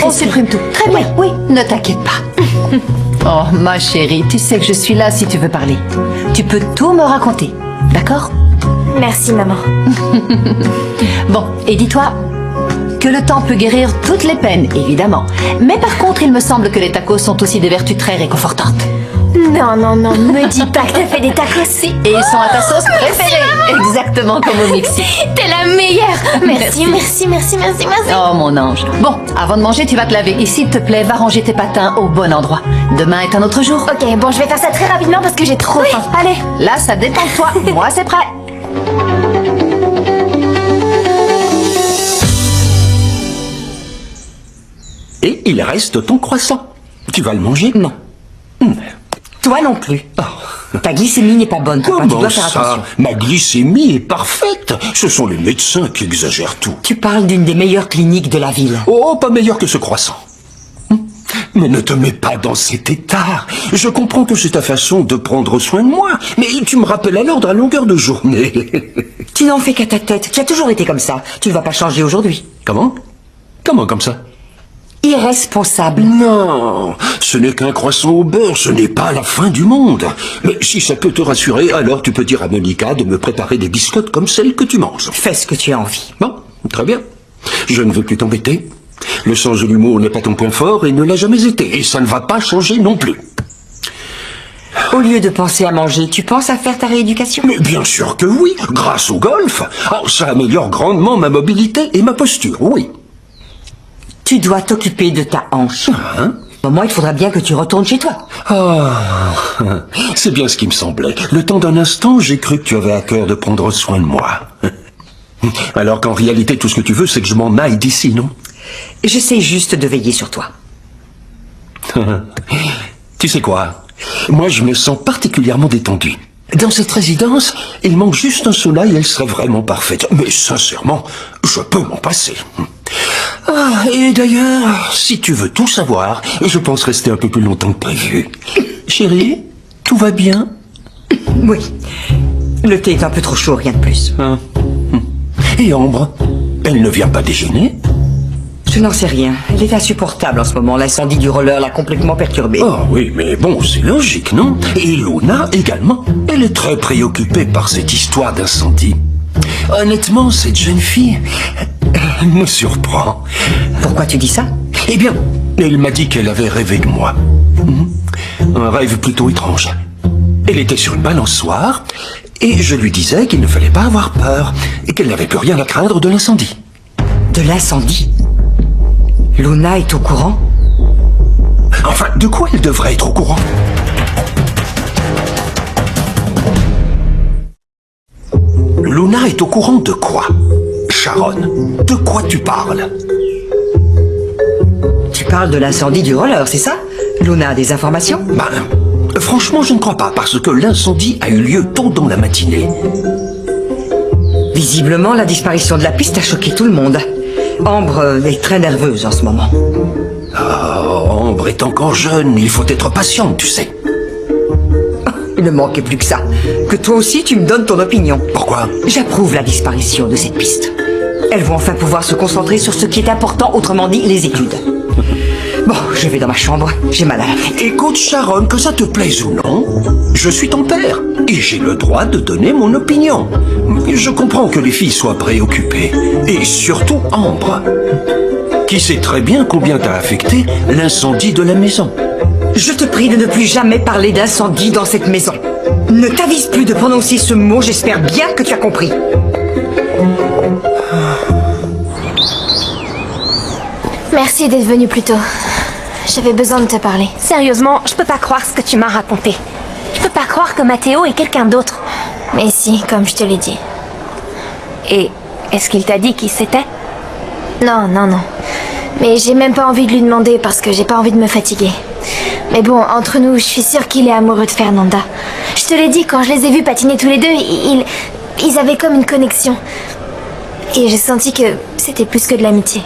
On supprime tout. Très bien, oui, ne t'inquiète pas. Oh, ma chérie, tu sais que je suis là si tu veux parler. Tu peux tout me raconter, d'accord? Merci, maman. Bon, et dis-toi que le temps peut guérir toutes les peines, évidemment. Mais par contre, il me semble que les tacos sont aussi des vertus très réconfortantes. Non, non, non, me dis pas que t'as fait des tacos. Si, et ils sont à ta sauce préférée. Exactement comme au Mexique. T'es la meilleure. Merci, merci, merci, merci, merci. Oh, mon ange. Bon, avant de manger, tu vas te laver. Et s'il te plaît, va ranger tes patins au bon endroit. Demain est un autre jour. Ok, bon, je vais faire ça très rapidement parce que j'ai trop faim. Allez. Là, ça dépend de toi. Moi, c'est prêt. Et il reste ton croissant. Tu vas le manger? Non. Toi non plus. Ta glycémie n'est pas bonne, papa. Tu Comment dois faire ça? attention. Ma glycémie est parfaite. Ce sont les médecins qui exagèrent tout. Tu parles d'une des meilleures cliniques de la ville. Oh, pas meilleur que ce croissant. Mais ne te mets pas dans cet état. Je comprends que c'est ta façon de prendre soin de moi, mais tu me rappelles à l'ordre à longueur de journée. Tu n'en fais qu'à ta tête. Tu as toujours été comme ça. Tu ne vas pas changer aujourd'hui. Comment? Comment comme ça? Irresponsable. Non, ce n'est qu'un croissant au beurre, ce n'est pas la fin du monde. Mais si ça peut te rassurer, alors tu peux dire à Monica de me préparer des biscottes comme celles que tu manges. Fais ce que tu as envie. Bon, très bien. Je ne veux plus t'embêter. Le sens de l'humour n'est pas ton point fort et ne l'a jamais été. Et ça ne va pas changer non plus. Au lieu de penser à manger, tu penses à faire ta rééducation? Mais bien sûr que oui, grâce au golf. Oh, ça améliore grandement ma mobilité et ma posture, oui. Tu dois t'occuper de ta hanche. Hein? Au moins, il faudra bien que tu retournes chez toi. C'est bien ce qui me semblait. Le temps d'un instant, j'ai cru que tu avais à cœur de prendre soin de moi. Alors qu'en réalité, tout ce que tu veux, c'est que je m'en aille d'ici, non? J'essaie juste de veiller sur toi. Tu sais quoi? Moi, je me sens particulièrement détendu. Dans cette résidence, il manque juste un sauna et elle serait vraiment parfaite. Mais sincèrement, je peux m'en passer. Ah, et d'ailleurs, si tu veux tout savoir, je pense rester un peu plus longtemps que prévu. Chérie, tout va bien? Oui. Le thé est un peu trop chaud, rien de plus. Et Ambre, elle ne vient pas déjeuner? Je n'en sais rien. Elle est insupportable en ce moment. L'incendie du roller l'a complètement perturbée. Oh oui, mais bon, c'est logique, non? Et Luna également. Elle est très préoccupée par cette histoire d'incendie. Honnêtement, cette jeune fille me surprend. Pourquoi tu dis ça? Eh bien, elle m'a dit qu'elle avait rêvé de moi. Un rêve plutôt étrange. Elle était sur une balançoire et je lui disais qu'il ne fallait pas avoir peur et qu'elle n'avait plus rien à craindre de l'incendie. De l'incendie? Luna est au courant? Enfin, de quoi elle devrait être au courant? Luna est au courant de quoi? Sharon, de quoi tu parles? Tu parles de l'incendie du roller, c'est ça? Luna a des informations? Franchement, je ne crois pas, parce que l'incendie a eu lieu tôt dans la matinée. Visiblement, la disparition de la piste a choqué tout le monde. Ambre est très nerveuse en ce moment. Oh, Ambre est encore jeune, il faut être patiente, tu sais. Il ne manquait plus que ça. Que toi aussi, tu me donnes ton opinion. Pourquoi? J'approuve la disparition de cette piste. Elles vont enfin pouvoir se concentrer sur ce qui est important, autrement dit, les études. Bon, je vais dans ma chambre, j'ai mal à la tête. Écoute, Sharon, que ça te plaise ou non, je suis ton père et j'ai le droit de donner mon opinion. Je comprends que les filles soient préoccupées, et surtout Ambre, qui sait très bien combien t'a affecté l'incendie de la maison. Je te prie de ne plus jamais parler d'incendie dans cette maison. Ne t'avise plus de prononcer ce mot, j'espère bien que tu as compris. Merci d'être venu plus tôt. J'avais besoin de te parler. Sérieusement, je peux pas croire ce que tu m'as raconté. Je peux pas croire que Matteo est quelqu'un d'autre. Mais si, comme je te l'ai dit. Et est-ce qu'il t'a dit qui c'était? Non, non, non. Mais j'ai même pas envie de lui demander parce que j'ai pas envie de me fatiguer. Mais bon, entre nous, je suis sûre qu'il est amoureux de Fernanda. Je te l'ai dit, quand je les ai vus patiner tous les deux, ils avaient comme une connexion. Et j'ai senti que c'était plus que de l'amitié.